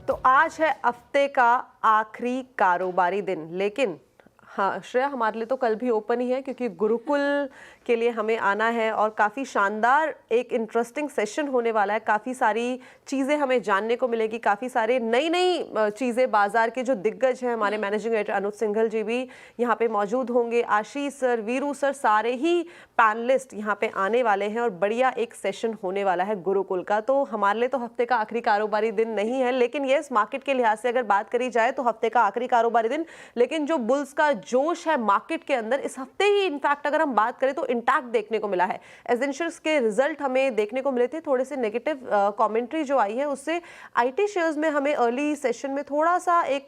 तो आज है हफ्ते का आखिरी कारोबारी दिन, लेकिन हाँ श्रेया, हमारे लिए तो कल भी ओपन ही है क्योंकि गुरुकुल के लिए हमें आना है और काफ़ी शानदार एक इंटरेस्टिंग सेशन होने वाला है। काफ़ी सारी चीज़ें हमें जानने को मिलेगी, काफ़ी सारे नई नई चीज़ें। बाजार के जो दिग्गज हैं, हमारे मैनेजिंग एडिटर अनुज सिंघल जी भी यहाँ पे मौजूद होंगे, आशीष सर, वीरू सर, सारे ही पैनलिस्ट यहाँ पे आने वाले हैं और बढ़िया एक सेशन होने वाला है गुरुकुल का। तो हमारे लिए तो हफ्ते का आखिरी कारोबारी दिन नहीं है, लेकिन येस, मार्केट के लिहाज से अगर बात करी जाए तो हफ्ते का आखिरी कारोबारी दिन। लेकिन जो बुल्स का जोश है मार्केट के अंदर इस हफ्ते ही, इनफैक्ट अगर हम बात करें तो इंटैक्ट देखने को मिला है। एसेंशियल्स के रिजल्ट हमें देखने को मिले थे, थोड़े से नेगेटिव कमेंट्री जो आई है उससे आईटी शेयर्स में हमें अर्ली सेशन में थोड़ा सा एक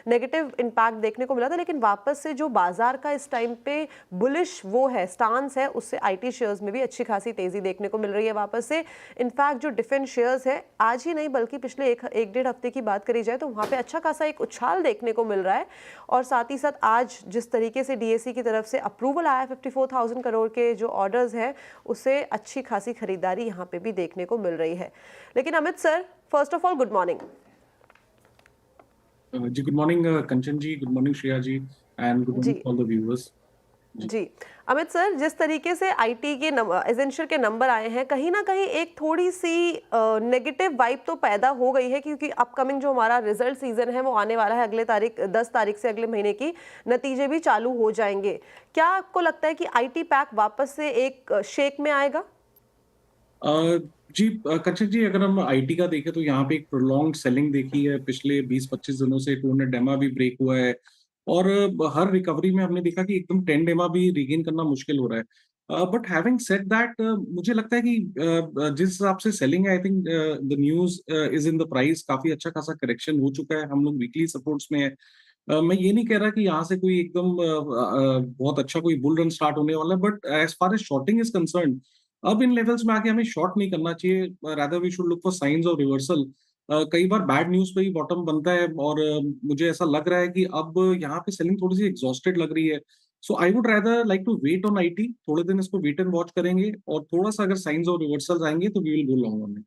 नेगेटिव इंपैक्ट देखने को मिला था, लेकिन वापस से जो बाजार का इस टाइम पे बुलिश वो है, स्टांस है, उससे आईटी शेयर्स में भी अच्छी खासी तेजी देखने को मिल रही है वापस से। इनफैक्ट जो डिफेंस शेयर्स है, आज ही नहीं बल्कि पिछले एक डेढ़ हफ्ते की बात करी जाए तो वहाँ पे अच्छा खासा एक उछाल देखने को मिल रहा है। और साथ ही साथ आज जिस तरीके से डीएससी की तरफ से अप्रूवल आया 54,000 करोड़ के जो ऑर्डर्स हैं, उससे अच्छी खासी खरीदारी यहाँ पे भी देखने को मिल रही है। लेकिन Amit sir, first of all good morning. जी good morning Kanchan ji, good morning Shreya ji, and good जी मॉर्निंग ऑल द व्यूअर्स। जी अमित सर, जिस तरीके से आईटी के एसेंशियल के नंबर आए हैं, कहीं ना कहीं एक थोड़ी सी नेगेटिव वाइब तो पैदा हो गई है, क्योंकि अपकमिंग जो हमारा रिजल्ट सीजन है वो आने वाला है अगले तारीख 10 तारीख से, अगले महीने की नतीजे भी चालू हो जाएंगे। क्या आपको लगता है कि आईटी पैक वापस से एक शेक में आएगा? जी कंचन जी, अगर हम आईटी का देखें तो यहाँ पे एक प्रोलॉन्ग सेलिंग देखी है पिछले 20-25 दिनों से। 200 डेमा भी ब्रेक हुआ है और हर रिकवरी में हमने देखा कि एकदम 10 डेमा भी रिगेन करना मुश्किल हो रहा है। बट हैविंग सेड दैट, मुझे लगता है कि जिस हिसाब से सेलिंग है, I think the news is in the price. काफी अच्छा खासा करेक्शन हो चुका है, हम लोग वीकली सपोर्ट्स में है। मैं ये नहीं कह रहा कि यहाँ से कोई एकदम बहुत अच्छा कोई बुल रन स्टार्ट होने वाला है, but as far as shorting is concern, अब इन लेवल्स में आके हमें शॉर्ट नहीं करना चाहिए। Rather we should look for science of reversal. कई बार बैड न्यूज पे ही बॉटम बनता है और मुझे ऐसा लग रहा है कि अब यहाँ पे सेलिंग थोड़ी सी एग्जॉस्टेड लग रही है। So I would rather like to wait on it, थोड़े दिन इसको वेट एंड वॉच करेंगे और थोड़ा सा अगर साइंस ऑफ रिवर्सल्स आएंगे तो we will go long on it.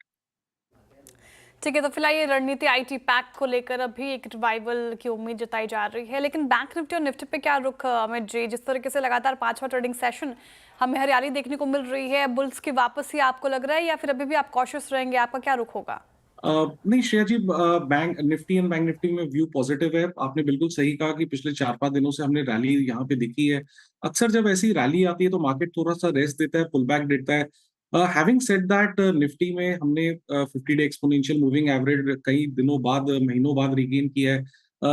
ठीक है, तो फिलहाल ये रणनीति आईटी पैक को लेकर अभी एक रिवाइवल की उम्मीद जताई जा रही है, लेकिन बैंक निफ्टी और निफ्टी पे क्या रुख अमित जी? जिस तरीके से लगातार 5वां ट्रेडिंग सेशन हमें हरियाली देखने को मिल रही है, बुल्स की वापसी आपको लग रहा है या फिर अभी भी आप कॉशियस रहेंगे? आपका क्या रुख होगा? नहीं Shreya ji, Bank Nifty and Bank Nifty में व्यू पॉजिटिव है। आपने बिल्कुल सही कहा कि पिछले 4-5 दिनों से हमने रैली यहाँ पे देखी है। अक्सर जब ऐसी रैली आती है तो मार्केट थोड़ा सा रेस्ट देता है, पुल बैक देता है। हैविंग सेड दैट, निफ्टी में हमने 50 डे एक्सपोनेंशियल मूविंग एवरेज कई दिनों बाद, महीनों बाद रिगेन किया है।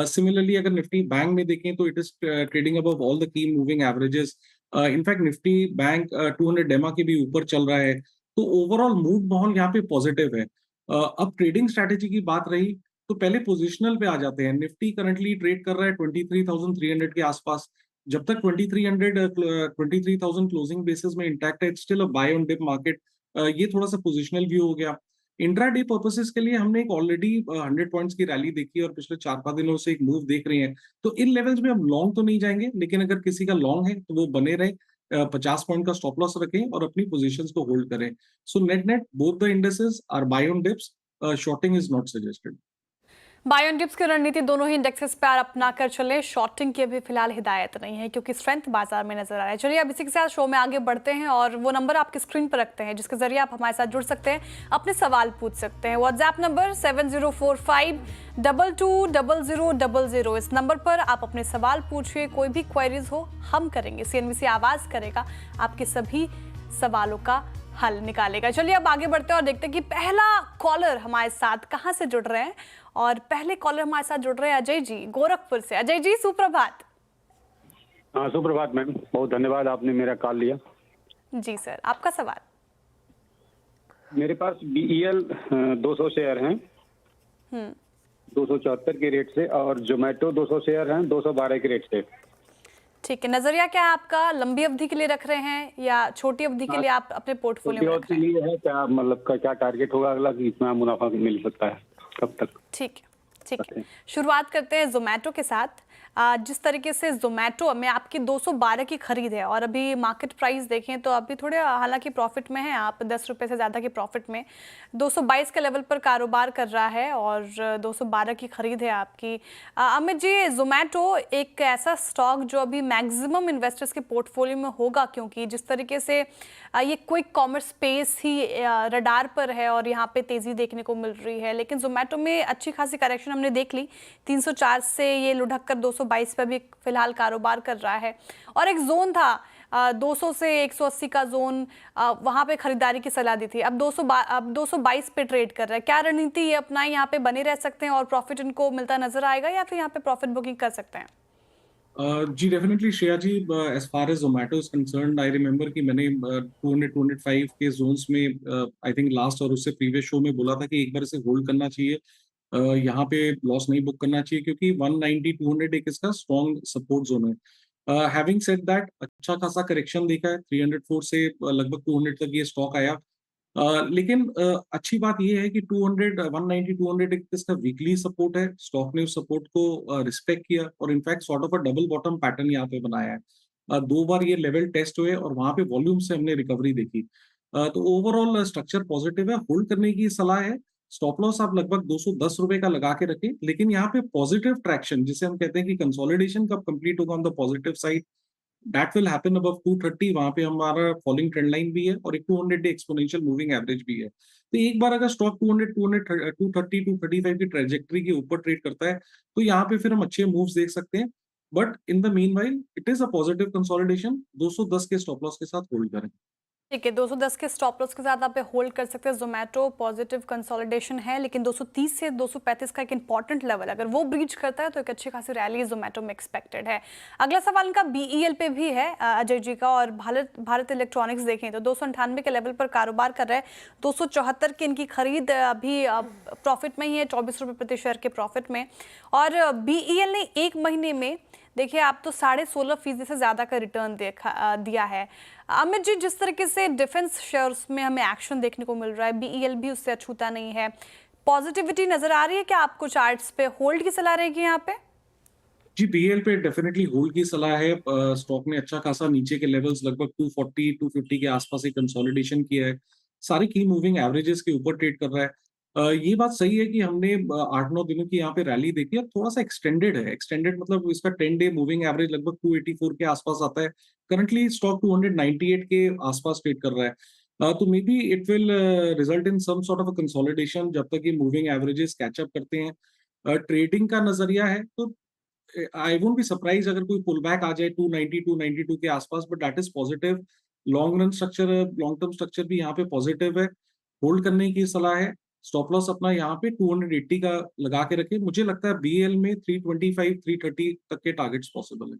सिमिलरली अगर निफ्टी बैंक में देखें तो it is trading above all the key moving averages. In fact Nifty bank 200 डेमा के भी ऊपर चल रहा है। तो ओवरऑल मूड माहौल यहाँ पे पॉजिटिव है। अब ट्रेडिंग स्ट्रैटेजी की बात रही तो पहले पोजिशनल पे आ जाते हैं। निफ्टी करंटली ट्रेड कर रहा है 23,300 के आसपास। जब तक 23,000 क्लोजिंग बेसिस में इंटैक्ट है, still a buy on dip market. ये थोड़ा सा पोजिशनल व्यू हो गया। इंट्राडे पर्पसेस के लिए हमने एक ऑलरेडी 100 पॉइंट्स की रैली देखी है और पिछले 4-5 दिनों से एक मूव देख रहे हैं। तो इन लेवल्स में हम लॉन्ग तो नहीं जाएंगे, लेकिन अगर किसी का लॉन्ग है तो वो बने रहे, 50 पॉइंट का स्टॉप लॉस रखें और अपनी पोजीशंस को होल्ड करें। So net net both the indexes are buy on dips, shorting is not suggested. Buy on dips की रणनीति दोनों ही इंडेक्सेस पर अपना कर चले, शॉर्टिंग की अभी फिलहाल हिदायत नहीं है क्योंकि स्ट्रेंथ बाजार में नजर आ रहा है। चलिए अब इसी के साथ शो में आगे बढ़ते हैं और वो नंबर आपकी स्क्रीन पर रखते हैं जिसके जरिए आप हमारे साथ जुड़ सकते हैं, अपने सवाल पूछ सकते हैं। WhatsApp number 7045220000। इस नंबर पर आप अपने सवाल पूछिए, कोई भी क्वेरीज हो हम करेंगे, सीएनबीसी आवाज करेगा, आपके सभी सवालों का हल निकालेगा। चलिए अब आगे बढ़ते हैं और देखते हैं कि पहला कॉलर हमारे साथ कहां से जुड़ रहे हैं। और पहले कॉलर हमारे साथ जुड़ रहे हैं अजय जी गोरखपुर से। अजय जी सुप्रभात। हाँ सुप्रभात मैम, बहुत धन्यवाद आपने मेरा कॉल लिया। जी सर, आपका सवाल। मेरे पास बीईएल 200 शेयर हैं 274 के रेट से, और जोमेटो 200 शेयर हैं 212 के रेट से। ठीक है, नजरिया क्या है आपका? लंबी अवधि के लिए रख रहे हैं या छोटी अवधि के लिए आप अपने पोर्टफोलियो में रख रहे हैं? है क्या, मतलब क्या टारगेट होगा अगला कि इतना मुनाफा मिल सकता है, कब तक? ठीक है, ठीक है, शुरुआत करते हैं जोमेटो के साथ। जिस तरीके से जोमेटो में आपकी 212 की खरीद है और अभी मार्केट प्राइस देखें तो अभी थोड़े हालांकि प्रॉफिट में है, आप 10 रुपये से ज़्यादा की प्रॉफिट में 222 के लेवल पर कारोबार कर रहा है और 212 की खरीद है आपकी। अमित जी, जोमेटो एक ऐसा स्टॉक जो अभी मैक्सिमम इन्वेस्टर्स के पोर्टफोलियो में होगा, क्योंकि जिस तरीके से ये क्विक कॉमर्स स्पेस ही रडार पर है और यहाँ पे तेज़ी देखने को मिल रही है, लेकिन जोमेटो में अच्छी खासी करेक्शन हमने देख ली। 304 से ये लुढ़क कर 222 पे भी फिलहाल कारोबार कर रहा है और एक जोन था 200 से 180 का जोन, वहाँ पे खरीदारी की सलाह दी थी। अब 222 पे ट्रेड कर रहा है। क्या रणनीति ये अपनाएं, यहाँ पे बने रह सकते हैं और प्रॉफिट इनको मिलता नजर आएगा या फिर यहाँ पे प्रॉफिट बुकिंग कर सकते हैं? जी definitely Shreya ji, as far as Zomato is concerned, I remember कि मैंने 200-205 के जोन्स में आई थिंक लास्ट और उससे प्रीवियस शो में बोला था कि एक बार इसे होल्ड करना चाहिए, यहाँ पे लॉस नहीं बुक करना चाहिए, क्योंकि 190-200 एक इसका स्ट्रॉन्ग सपोर्ट जोन है। हैविंग सेड दैट, अच्छा खासा करेक्शन देखा है, 304 से लगभग 200 तक ये स्टॉक आया। लेकिन अच्छी बात ये है कि 200 190 200 एक इसका वीकली सपोर्ट है, स्टॉक ने उस सपोर्ट को रिस्पेक्ट किया और in fact sort of a double bottom pattern यहाँ पे बनाया है। 2 बार ये लेवल टेस्ट हुए और वहां पे वॉल्यूम से हमने रिकवरी देखी। तो ओवरऑल स्ट्रक्चर पॉजिटिव है, होल्ड करने की सलाह है। स्टॉप लॉस आप लगभग 210 रुपए का लगा के रखें, लेकिन यहाँ पे पॉजिटिव ट्रैक्शन, जिसे हम कहते हैं कि कंसोलिडेशन कब कंप्लीट होगा on the positive side, that will happen above 230। वहां पे हमारा फॉलिंग ट्रेंड लाइन भी है और एक 200 डे एक्सपोनेंशियल मूविंग एवरेज भी है। तो एक बार अगर स्टॉक 230 235 की ट्रेजेक्टरी के ऊपर ट्रेड करता है तो यहाँ पे फिर हम अच्छे मूव्स देख सकते हैं, but in the meanwhile it is a positive consolidation. 210 के स्टॉप लॉस के साथ होल्ड करें। ठीक है, 210 के स्टॉप लॉस के साथ आप होल्ड कर सकते हैं। जोमेटो पॉजिटिव कंसोलिडेशन है, लेकिन 230 से 235 का एक इंपॉर्टेंट लेवल अगर वो ब्रीच करता है तो एक अच्छी खासी रैली जोमेटो में एक्सपेक्टेड है। अगला सवाल इनका बीईएल पे भी है अजय जी का, और भारत इलेक्ट्रॉनिक्स देखें तो 298 के लेवल पर कारोबार कर रहा है। 274 की इनकी खरीद अभी प्रॉफिट में ही है, 24 रुपये प्रति शेयर के प्रॉफिट में। और बीईएल ने एक महीने में देखिए आप तो 16.5% से ज़्यादा का रिटर्न दिया है। अमित जी, जिस तरीके से डिफेंस शेयर्स में हमें एक्शन देखने को मिल रहा है, बीईएल भी उससे अछूता नहीं है, पॉजिटिविटी नजर आ रही है क्या आपको? चार्ट्स पे होल्ड की सलाह रहेगी यहाँ पे? जी, बीएल पे डेफिनेटली होल्ड की सलाह है। स्टॉक ने अच्छा खासा नीचे के लेवल्स लगभग 240 250 के आसपास एक कंसोलिडेशन किया है, सारी की मूविंग एवरेजेस के ऊपर ट्रेड कर रहा है। ये बात सही है कि हमने 8-9 दिनों की यहाँ पे रैली देखी है, थोड़ा सा एक्सटेंडेड है। एक्सटेंडेड मतलब इसका 10 डे मूविंग एवरेज लगभग 284 के आसपास आता है। करंटली स्टॉक 298 के आसपास ट्रेड कर रहा है। तो maybe it will result in some sort of a consolidation जब तक ये मूविंग एवरेजेस कैचअप करते हैं। ट्रेडिंग का नजरिया है तो आई वोंट बी सरप्राइज अगर कोई पुल बैक आ जाए 290 292 के आसपास, but that is positive. Long run structure, long term structure भी यहाँ पे पॉजिटिव है, होल्ड करने की सलाह है। स्टॉप लॉस अपना यहाँ पे 280 का लगा के रखे। मुझे लगता है बीएल में 325 330 तक के टारगेट्स पॉसिबल है।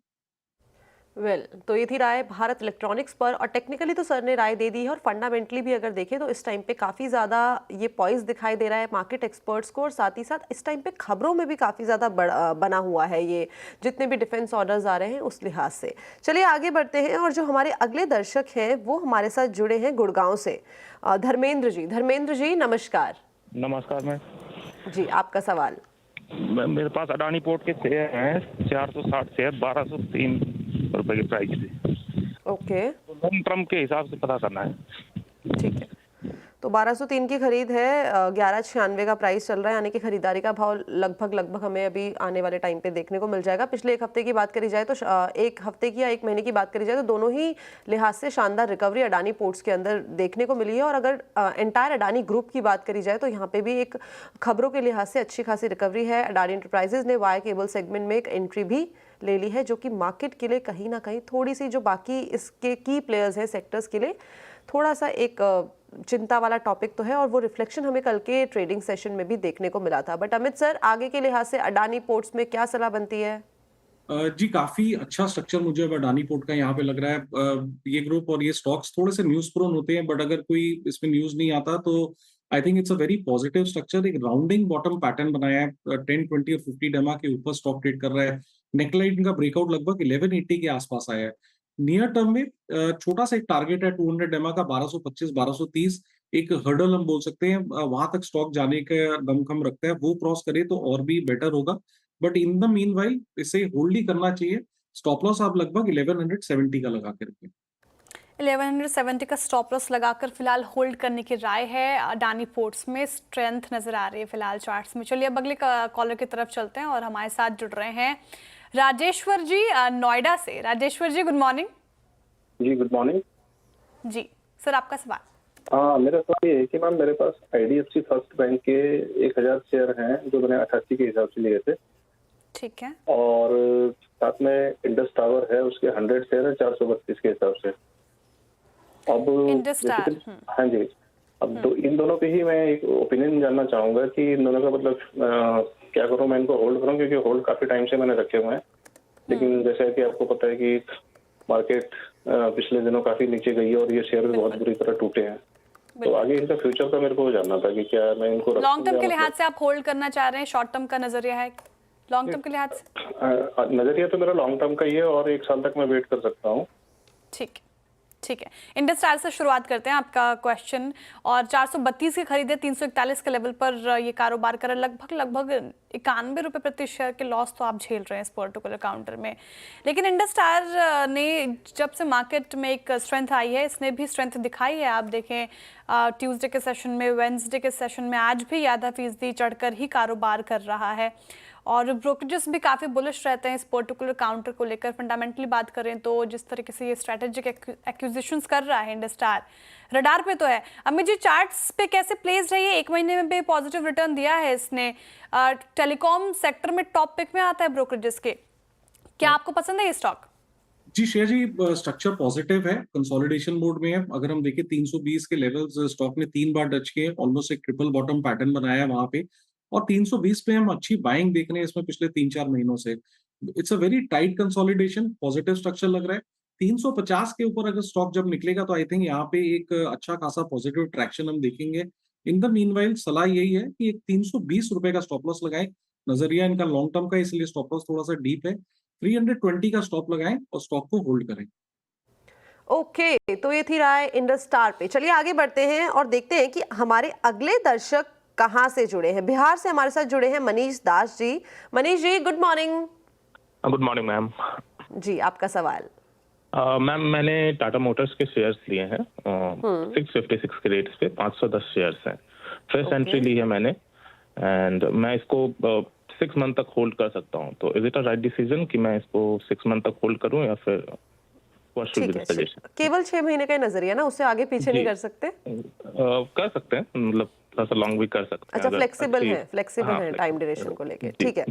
तो ये थी राय भारत इलेक्ट्रॉनिक्स पर, और टेक्निकली तो सर ने राय दे दी है, और फंडामेंटली भी अगर देखें तो इस टाइम पे काफ़ी ज़्यादा ये पॉइस दिखाई दे रहा है मार्केट एक्सपर्ट्स को, और साथ ही साथ इस टाइम पे खबरों में भी काफ़ी ज़्यादा बना हुआ है ये जितने भी डिफेंस ऑर्डर्स आ रहे हैं उस लिहाज से। चलिए आगे बढ़ते हैं, और जो हमारे अगले दर्शक हैं वो हमारे साथ जुड़े हैं गुड़गांव से। धर्मेंद्र जी, नमस्कार। नमस्कार मैम जी, आपका सवाल। मेरे पास अडानी पोर्ट के शेयर हैं 460 शेयर 1203 रुपए के प्राइस पे। ओके, लॉन्ग टर्म के हिसाब से पता करना है। ठीक है, तो 1203 की खरीद है, 1196 का प्राइस चल रहा है, यानी कि खरीदारी का भाव लगभग हमें अभी आने वाले टाइम पे देखने को मिल जाएगा। पिछले एक हफ्ते की बात करी जाए तो एक हफ्ते की या एक महीने की बात करी जाए तो दोनों ही लिहाज से शानदार रिकवरी अडानी पोर्ट्स के अंदर देखने को मिली है। और अगर एंटायर अडानी ग्रुप की बात करी जाए तो यहाँ पे भी एक खबरों के लिहाज से अच्छी खासी रिकवरी है। अडानी एंटरप्राइजेज ने वायर केबल सेगमेंट में एक एंट्री भी ले ली है, जो कि मार्केट के लिए कहीं ना कहीं थोड़ी सी, जो बाकी इसके की प्लेयर्स हैं सेक्टर्स के लिए, थोड़ा सा एक चिंता वाला टॉपिक तो है, और वो रिफ्लेक्शन हमें कल के ट्रेडिंग सेशन में भी देखने को मिला था। बट अमित सर, आगे के लिहाज से अडानी पोर्ट्स में क्या सलाह बनती है? जी, काफी अच्छा स्ट्रक्चर मुझे अब अडानी पोर्ट का यहाँ पे लग रहा है। ये ग्रुप और ये स्टॉक्स थोड़े से न्यूज प्रोन होते हैं, बट अगर कोई इसमें न्यूज नहीं आता तो I think it's a very positive structure. एक राउंडिंग बॉटम पैटर्न बनाया है, 10 20 और 50 डेमा के ऊपर स्टॉक ट्रेड कर रहा है। नेकलाइन का ब्रेकआउट लगभग 1180 के आसपास आया है। नियर टर्म में छोटा सा एक टारगेट है 200 डेमा का 1225 1230, एक हर्डल हम बोल सकते हैं, वहां तक स्टॉक जाने का दमखम रखता है, वो क्रॉस करे तो और भी बेटर होगा। बट इन द मीनवाइल इसे होल्ड ही करना चाहिए। स्टॉप लॉस आप लगभग 1170 का लगा के रखें। 1170 का स्टॉप लॉस लगाकर फिलहाल होल्ड करने की राय है। अडानी पोर्ट्स में स्ट्रेंथ नजर आ रही है फिलहाल चार्ट्स में। चलिए अब अगले कॉलर की तरफ चलते हैं और हमारे साथ जुड़ रहे हैं राजेश्वर जी नोएडा से। राजेश्वर जी गुड मॉर्निंग। जी गुड मॉर्निंग। जी सर आपका सवाल। मेरा सवाल ये है कि मैम मेरे पास IDFC फर्स्ट बैंक के 1000 शेयर हैं जो मैंने 88 के हिसाब से लिए थे, ठीक है। और साथ में इंडस टावर है उसके 100 शेयर है 432 के हिसाब से। अब इंडस टावर, हाँ जी, अब इन दोनों पे ही मैं एक ओपिनियन जानना चाहूंगा कि इन दोनों का मतलब क्या करूं, मैं इनको होल्ड करूं, क्योंकि होल्ड काफी टाइम से मैंने रखे हुए हैं, लेकिन जैसे कि आपको पता है कि मार्केट पिछले दिनों काफी नीचे गई है और ये शेयर भी बहुत बुरी तरह टूटे हैं। तो आगे इनका फ्यूचर का मेरे को जानना था कि क्या मैं इनको लॉन्ग टर्म के लिहाज से आप होल्ड करना चाह रहे हैं, शॉर्ट टर्म का नजरिया है? लॉन्ग टर्म के लिहाज से नजरिया तो मेरा लॉन्ग टर्म का ही है और 1 साल तक मैं वेट कर सकता हूँ। ठीक ठीक है। इंडस टावर से शुरुआत करते हैं आपका क्वेश्चन। और 432 के खरीदे, 341 के लेवल पर ये कारोबार कर लगभग 91 रुपए प्रति शेयर के लॉस तो आप झेल रहे हैं इस पर्टिकुलर काउंटर में। लेकिन इंडस टावर ने जब से मार्केट में एक स्ट्रेंथ आई है, इसने भी स्ट्रेंथ दिखाई है। आप देखें ट्यूसडे के सेशन में, वेडनेसडे के सेशन में आज भी आधा फीसदी चढ़कर ही कारोबार कर रहा है। और ब्रोकरेजेस भी काफ़ी बुलिश रहते हैं इस पर्टिकुलर काउंटर को लेकर। फंडामेंटली बात करें तो जिस तरीके से ये स्ट्रैटेजिक एक्विजिशंस कर रहा है इंडस टावर, रडार पे तो है। अमित जी चार्ट्स पे कैसे प्लेस रही है? 1 महीने में भी पॉजिटिव रिटर्न दिया है इसने। टेलीकॉम सेक्टर में टॉप पिक में आता है ब्रोकरेजेस के। क्या आपको पसंद है ये स्टॉक? जी शेयर जी, स्ट्रक्चर पॉजिटिव है, कंसोलिडेशन मोड में है। अगर हम देखें 320 के लेवल्स स्टॉक ने 3 बार टच किए, ऑलमोस्ट एक ट्रिपल बॉटम पैटर्न बनाया है वहां पे, और 320 पे हम अच्छी बाइंग देख रहे हैं इसमें पिछले 3-4 महीनों से। It's a very tight consolidation, positive structure लग रहा है। 350 के ऊपर अगर स्टॉक जब निकलेगा तो आई थिंक यहाँ पे एक अच्छा खासा पॉजिटिव ट्रैक्शन हम देखेंगे। इन द मीनवाइल सलाह यही है कि एक 320 रुपए का स्टॉप लॉस लगाएं। नजरिया इनका लॉन्ग टर्म का, इसलिए स्टॉप लॉस थोड़ा सा डीप है। 320 का स्टॉप लगाएं और स्टॉक को होल्ड करें। ओके, तो ये थी राय इंडस टावर पे। चलिए आगे बढ़ते हैं और देखते हैं कि हमारे अगले दर्शक कहाँ से जुड़े हैं। बिहार से हमारे साथ जुड़े हैं Manish Das ji. Manish ji good morning. Good morning ma'am. जी आपका सवाल। मैम मैंने टाटा मोटर्स के शेयर्स लिए हैं 656 के रेट पे, 510 शेयर्स हैं। फ्रेश एंट्री ली है मैंने, एंड मैं इसको 6 मंथ तक होल्ड कर सकता हूँ। तो is it a right decision कि मैं इसको 6 मंथ तक होल्ड करूँ, या फिर ठीक है, केवल 6 महीने का नजरिया ना, उससे आगे पीछे नहीं कर सकते? कर सकते हैं, मतलब थोड़ा सा लॉन्ग भी कर सकते हैं। अच्छा, फ्लेक्सिबल है टाइम ड्यूरेशन को लेके। ठीक है,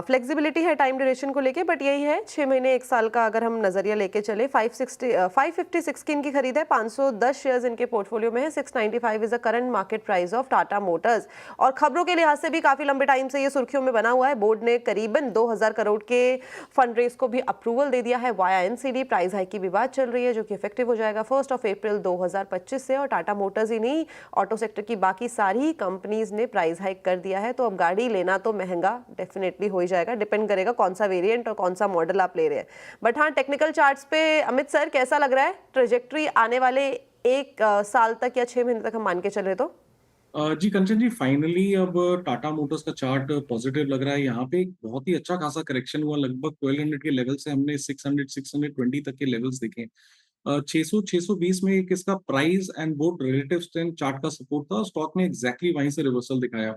फ्लेक्सिबिलिटी है टाइम ड्यूरेशन को लेके, बट यही है 6 महीने 1 साल का अगर हम नजरिया लेके चले। 556 की इनकी खरीद है, 510 शेयर्स इनके पोर्टफोलियो में है। 695 is the current market price of Tata Motors. और खबरों के लिहाज से भी काफी लंबे टाइम से ये सुर्खियों में बना हुआ है। बोर्ड ने करीबन 2000 करोड़ के फंड रेज को भी अप्रूवल दे दिया है वाया NCD। प्राइस हाइक की भी बात चल रही है जो कि इफेक्टिव हो जाएगा 1 अप्रैल 2025 से। और टाटा मोटर्स ही नहीं, ऑटो सेक्टर की बाकी सारी कंपनीज ने प्राइस हाइक कर दिया है। तो अब गाड़ी लेना तो महंगा डेफिनेटली हो ही जाएगा, डिपेंड करेगा कौन सा वेरिएंट और कौन सा मॉडल आप ले रहे हैं। बट हाँ, टेक्निकल चार्ट्स पे अमित सर कैसा लग रहा है ट्रेजेक्ट्री आने वाले 1 साल तक या 6 महीने तक हम मान के चल रहे? तो जी कंचन जी, फाइनली अब टाटा मोटर्स का चार्ट पॉजिटिव लग रहा है। यहाँ पे एक बहुत ही अच्छा खासा करेक्शन हुआ, लगभग 1200 के लेवल से हमने 600-620 तक के लेवल्स देखे। 600-620 में एक इसका price and both relative strength chart का सपोर्ट था। स्टॉक ने एग्जैक्टली वहीं से रिवर्सल दिखाया।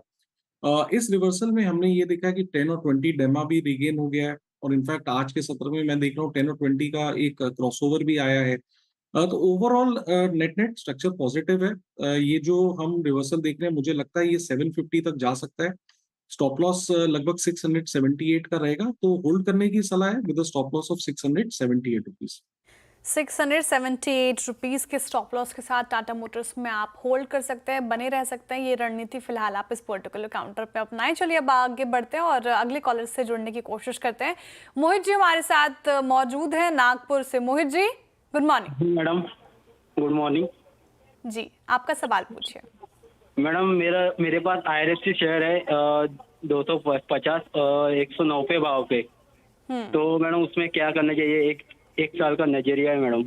इस रिवर्सल में हमने ये देखा कि 10 और 20 डेमा भी रिगेन हो गया है, और इनफैक्ट आज के सत्र में मैं देख रहा हूँ 10 और 20 का एक क्रॉसओवर भी आया है। तो ओवरऑल नेट स्ट्रक्चर पॉजिटिव है। ये जो हम रिवर्सल देख रहे हैं, मुझे लगता है ये 750 तक जा सकता है। स्टॉप लॉस लगभग 678 का रहेगा, तो होल्ड करने की सलाह है with stop loss of 678 rupees. 678 rupees के स्टॉप लॉस के साथ टाटा मोटर्स में आप होल्ड कर सकते हैं, बने रह सकते हैं। ये रणनीति फिलहाल आप इस पर्टिकुलर काउंटर पे अपनाएं। चलिए अब आगे बढ़ते हैं और अगले कॉलर से जुड़ने की कोशिश करते हैं। मोहित जी हमारे साथ मौजूद हैं नागपुर से। Mohit ji good morning. Madam good morning जी, आपका सवाल पूछिए। मैडम मेरे पास IRFC शेयर है 250 109 पे भाव पे। तो मैडम उसमें क्या करना चाहिए? एक साल का नजरिया है मैडम।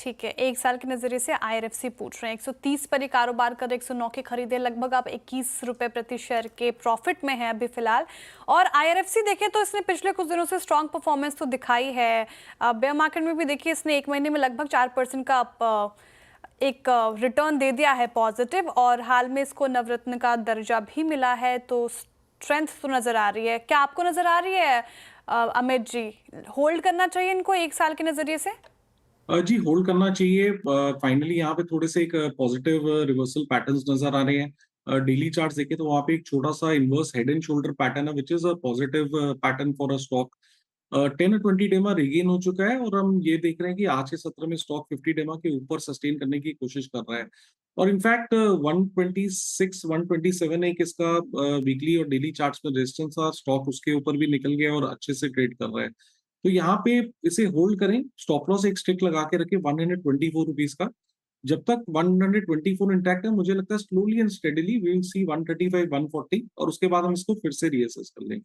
ठीक है, एक साल के नजरिए से IRFC पूछ रहे हैं। 130 पर ही कारोबार कर 109 के खरीदे, लगभग आप 21 रुपए प्रति शेयर के प्रॉफिट में है अभी फिलहाल। और IRFC देखें तो इसने पिछले कुछ दिनों से स्ट्रांग परफॉर्मेंस तो दिखाई है। बेयर मार्केट में भी देखिए इसने एक महीने में लगभग 4% का एक रिटर्न दे दिया है पॉजिटिव, और हाल में इसको नवरत्न का दर्जा भी मिला है, तो स्ट्रेंथ तो नजर आ रही है। क्या आपको नजर आ रही है अमित जी, होल्ड करना चाहिए इनको एक साल के नजरिए से? जी होल्ड करना चाहिए। फाइनली यहाँ पे थोड़े से एक पॉजिटिव रिवर्सल पैटर्न्स नजर आ रहे हैं। डेली चार्ट्स देखें तो वहाँ पे एक छोटा सा inverse head and shoulder pattern है, which is a positive pattern for a stock. 10 और 20 डेमा रिगेन हो चुका है और हम ये देख रहे हैं कि आज के सत्र में स्टॉक 50 डेमा के ऊपर सस्टेन करने की कोशिश कर रहा है। और इनफैक्ट 126 127 एक इसका वीकली और डेली चार्ट्स में रेजिस्टेंस था, स्टॉक उसके ऊपर भी निकल गया और अच्छे से ट्रेड कर रहा है। तो यहाँ पे इसे होल्ड करें, स्टॉप लॉस एक स्टिक लगा के रखें 124 रुपीज का। जब तक 124 इंटैक्ट है, मुझे लगता है slowly and steadily we will see 135 140 और उसके बाद हम इसको फिर से रीअसेस कर लेंगे।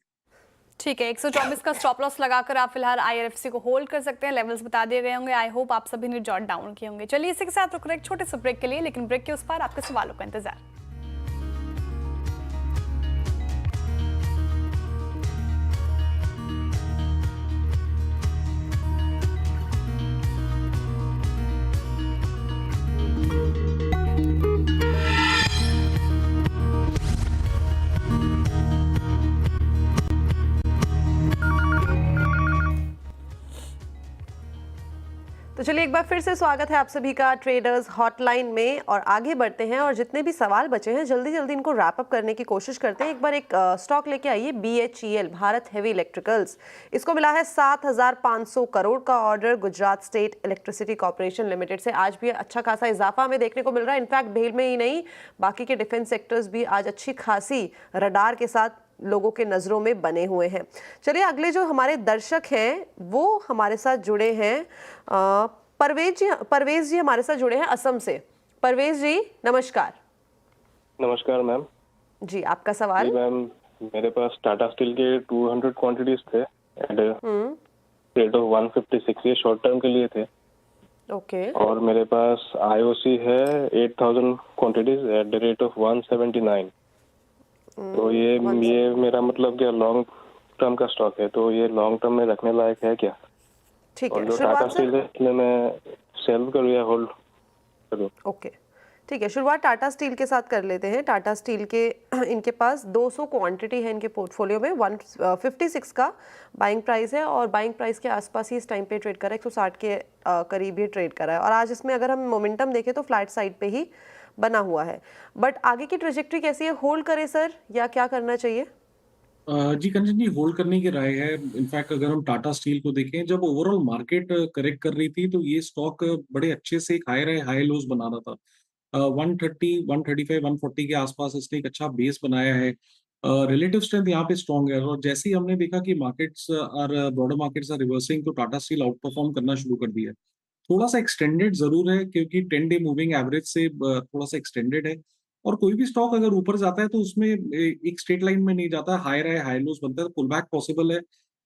ठीक है, 124 का स्टॉप लॉस लगाकर आप फिलहाल IRFC को होल्ड कर सकते हैं। लेवल्स बता दिए गए होंगे, आई होप आप सभी ने जॉट डाउन किए होंगे। चलिए इसी के साथ रुक रहे एक छोटे से ब्रेक के लिए, लेकिन ब्रेक के उस पार आपके सवालों का इंतजार। तो चलिए एक बार फिर से स्वागत है आप सभी का ट्रेडर्स हॉटलाइन में, और आगे बढ़ते हैं और जितने भी सवाल बचे हैं जल्दी जल्दी इनको रैप अप करने की कोशिश करते हैं। एक बार एक स्टॉक लेके आइए, BHEL भारत हेवी इलेक्ट्रिकल्स। इसको मिला है 7,500 करोड़ का order Gujarat state electricity corporation limited से। आज भी अच्छा खासा इजाफा हमें देखने को मिल रहा है। इनफैक्ट भेल में ही नहीं, बाकी के डिफेंस सेक्टर्स भी आज अच्छी खासी रडार के साथ लोगों के नज़रों में बने हुए हैं। चलिए अगले जो हमारे दर्शक हैं वो हमारे साथ जुड़े हैं। परवेज जी हमारे साथ जुड़े हैं असम से। परवेज जी नमस्कार। नमस्कार मैम। जी आपका सवाल। मैम मेरे पास टाटा स्टील के 200 क्वांटिटीज थे एट रेट ऑफ 156, ये शॉर्ट टर्म के लिए थे। ओके। और मेरे पास IOC है 8,000 quantities at the rate of 179। तो ये मेरा मतलब क्या लॉन्ग टर्म का स्टॉक है, तो ये लॉन्ग टर्म में रखने लायक है क्या? ठीक और है, जो टाटा स्टील है इसमें मैं सेल करूँ या होल्ड करूँ? ओके ठीक है, शुरुआत टाटा स्टील के साथ कर लेते हैं। टाटा स्टील के इनके पास 200 क्वांटिटी है इनके पोर्टफोलियो में। 156 का बाइंग प्राइस है और बाइंग प्राइस के आसपास ही इस टाइम पे ट्रेड कर रहा है। 160 के करीब ही ट्रेड कर रहा है और आज इसमें अगर हम मोमेंटम देखें तो फ्लैट साइड पे ही बना हुआ है। बट आगे की ट्रेजेक्ट्री कैसी है? होल्ड करें सर या क्या करना चाहिए? जी कंचन जी, होल्ड करने की राय है। इनफैक्ट अगर हम टाटा स्टील को देखें, जब ओवरऑल मार्केट करेक्ट कर रही थी तो ये स्टॉक बड़े अच्छे से एक हाई लोज बना रहा था। 130 135 140 के आसपास इसने एक अच्छा बेस बनाया है। रिलेटिव स्ट्रेंथ यहाँ पे स्ट्रॉन्ग है और जैसे ही हमने देखा कि मार्केट्स और ब्रॉडर मार्केट्स आर रिवर्सिंग, तो टाटा स्टील आउट परफॉर्म करना शुरू कर दिया है। थोड़ा सा एक्सटेंडेड जरूर है क्योंकि 10 डे मूविंग एवरेज से थोड़ा सा एक्सटेंडेड है। और कोई भी स्टॉक अगर ऊपर जाता है तो उसमें एक स्ट्रेट लाइन में नहीं जाता, हाई रहे हाई लोज बनता है, पुल बैक पॉसिबल है।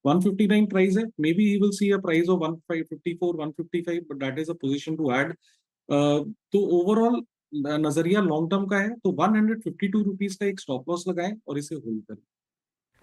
159 प्राइस है, maybe he will see a price of 154 155, but that is a position to add. तो ओवरऑल नजरिया लॉन्ग टर्म का है, तो 152 रुपीज का एक स्टॉप लॉस लगाएं और इसे होल्ड करें।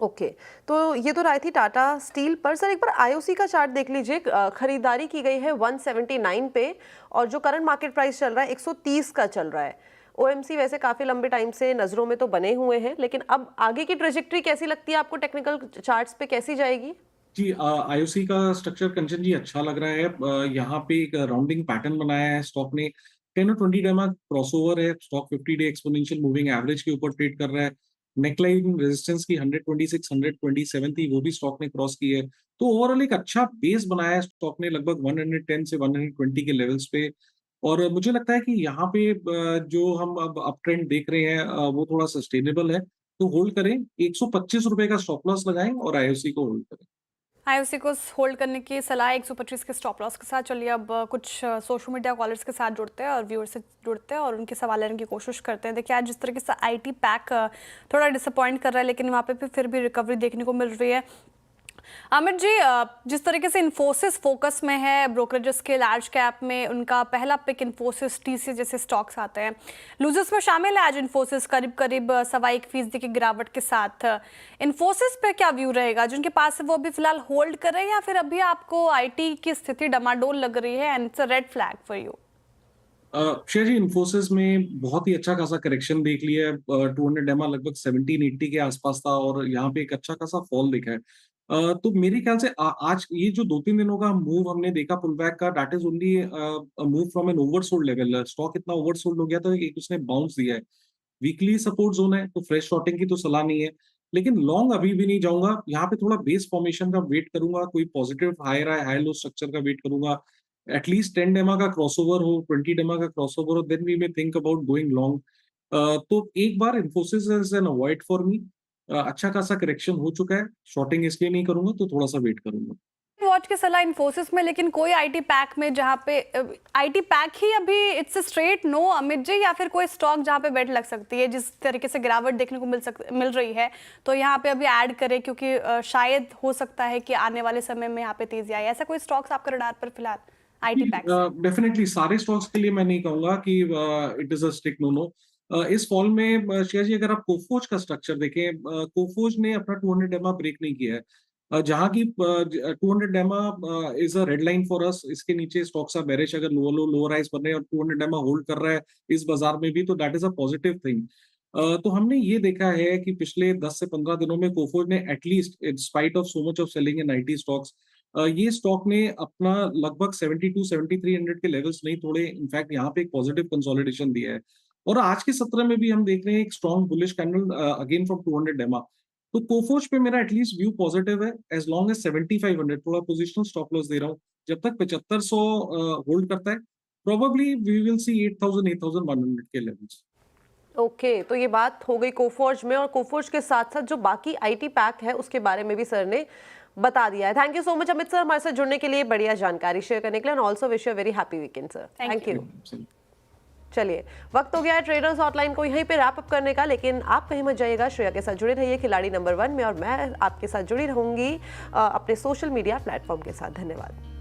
ओके तो ये तो राय थी टाटा स्टील पर। सर एक बार IOC का चार्ट देख लीजिए। खरीदारी की गई है 179 पे और जो करंट मार्केट प्राइस चल रहा है 130 का चल रहा है। OMC वैसे काफी लंबे टाइम से नजरों में तो बने हुए हैं, लेकिन अब आगे की ट्रेजेक्ट्री कैसी लगती है आपको? टेक्निकल चार्ट्स पे कैसी जाएगी? जी IOC का स्ट्रक्चर कंचन जी अच्छा लग रहा है। यहाँ पे एक राउंडिंग पैटर्न बनाया है स्टॉक ने। 10 और 20 डेमा क्रॉसओवर है, stock 50 day exponential moving average के ऊपर ट्रेड कर रहा है। नेकलाइन रेजिस्टेंस की 126 127 थी, वो भी स्टॉक ने क्रॉस की है। तो ओवरऑल एक अच्छा बेस बनाया है स्टॉक ने लगभग 110 से 120 के लेवल्स पे। और मुझे लगता है कि यहाँ पे जो हम अब अप ट्रेंड देख रहे हैं वो थोड़ा सस्टेनेबल है, तो होल्ड करें। 125 रुपए का स्टॉप लॉस लगाएं और IOC को होल्ड करें। IOC को होल्ड करने की सलाह 125 के स्टॉप लॉस के साथ। चलिए अब कुछ सोशल मीडिया कॉलर्स के साथ जुड़ते हैं और व्यूअर्स से जुड़ते हैं और उनके सवाल लेने की कोशिश करते हैं। देखिए आज जिस तरीके से IT पैक थोड़ा डिसअपॉइंट कर रहा है, लेकिन वहाँ पे फिर भी रिकवरी देखने को मिल रही है। अमित जी, जिस तरीके से इन्फोसिस फोकस में है ब्रोकरेजेस के लार्ज कैप में, उनका पहला पिक इन्फोसिस, टीसीएस जैसे स्टॉक्स आते हैं। लूजर्स में शामिल है आज इन्फोसिस करीब करीब 1.25% की गिरावट के साथ। इन्फोसिस पे क्या व्यू रहेगा? जिनके पास है वो अभी फिलहाल होल्ड करें या फिर अभी आपको आईटी की स्थिति डमाडोल लग रही है and it's a red flag for you? Share जी, इन्फोसिस में बहुत ही अच्छा खासा करेक्शन देख लिया है। 200 डेमा लगभग 1780 के आसपास था और यहाँ पे एक अच्छा खासा फॉल दिखा है। तो मेरे ख्याल से आज ये जो 2-3 दिनों का मूव हमने देखा पुल बैक का, that is only move from an oversold level. Stock इतना ओवरसोल्ड हो गया था कि उसने बाउंस दिया है। वीकली सपोर्ट जोन है, तो फ्रेश शॉर्टिंग की तो सलाह नहीं है, लेकिन लॉन्ग अभी भी नहीं जाऊंगा। यहाँ पे थोड़ा बेस फॉर्मेशन का वेट करूंगा, कोई पॉजिटिव हाई लो स्ट्रक्चर का वेट करूंगा। एटलीस्ट 10 डेमा का क्रॉसओवर हो, 20 डेमा का क्रॉसओवर हो, then we may think about going long. तो एक बार Infosys is an avoid for me. अच्छा खासा करेक्शन हो चुका है, शॉर्टिंग इसलिए नहीं करूंगा, तो थोड़ा सा वेट करूंगा। वॉच की सलाह इन्फोसिस में, लेकिन कोई आईटी पैक में जहाँ पे आईटी पैक ही अभी it's a straight no Amit ji, या फिर कोई स्टॉक जहाँ पे बेट लग सकती है? जिस तरीके से गिरावट देखने को मिल रही है, तो यहाँ पे अभी ऐड करें क्योंकि शायद हो सकता है कि आने वाले समय में यहाँ पे तेजी आए। ऐसा कोई स्टॉक्स आपके रडार पर फिलहाल आईटी पैक? डेफिनेटली सारे स्टॉक्स के लिए मैं नहीं कहूंगा कि it is a strict no no. इस फॉल में शेयर जी, अगर आप कोफोज का स्ट्रक्चर देखें, कोफोज ने अपना 200 डेमा ब्रेक नहीं किया है। जहाँ की 200 डेमा is a red line for us. इसके नीचे स्टॉक्स आर बेरिश, अगर लोअर राइज बन रहे हैं और 200 डेमा होल्ड कर रहा है इस बाजार में भी, तो that is a positive thing. तो हमने ये देखा है कि पिछले 10 से 15 दिनों में कोफोज ने at least in spite of so much of selling in IT stocks, ये स्टॉक ने अपना लगभग 72-7300 के लेवल्स नहीं तोड़े। इनफैक्ट यहाँ पे एक पॉजिटिव कंसोलिडेशन दिया है और आज के सत्र में भी हम देख रहे हैं एक strong bullish candle again from 200 डेमा। तो कोफोज पे मेरा एटलीस्ट व्यू पॉजिटिव है एज लॉन्ग एज 7500, थोड़ा पोजिशनल स्टॉप लॉस दे रहा हूँ। जब तक 7500 होल्ड करता है, प्रोबेबली वी विल सी 8100 के लेवल्स। ओके, तो ये बात हो गई कोफोर्ज में, और कोफोर्ज के साथ साथ जो बाकी आईटी पैक है उसके बारे में भी सर ने बता दिया है। Thank you so much Amit sir, हमारे साथ जुड़ने के लिए, बढ़िया जानकारी शेयर करने के लिए, and also wish you a very happy weekend sir. Thank you. चलिए, वक्त हो गया है ट्रेडर्स हॉटलाइन को यहीं पे रैप अप करने का, लेकिन आप कहीं मत जाइएगा, श्रेया के साथ जुड़े रहिए खिलाड़ी नंबर 1 में, और मैं आपके साथ जुड़ी रहूंगी अपने सोशल मीडिया प्लेटफॉर्म के साथ। धन्यवाद।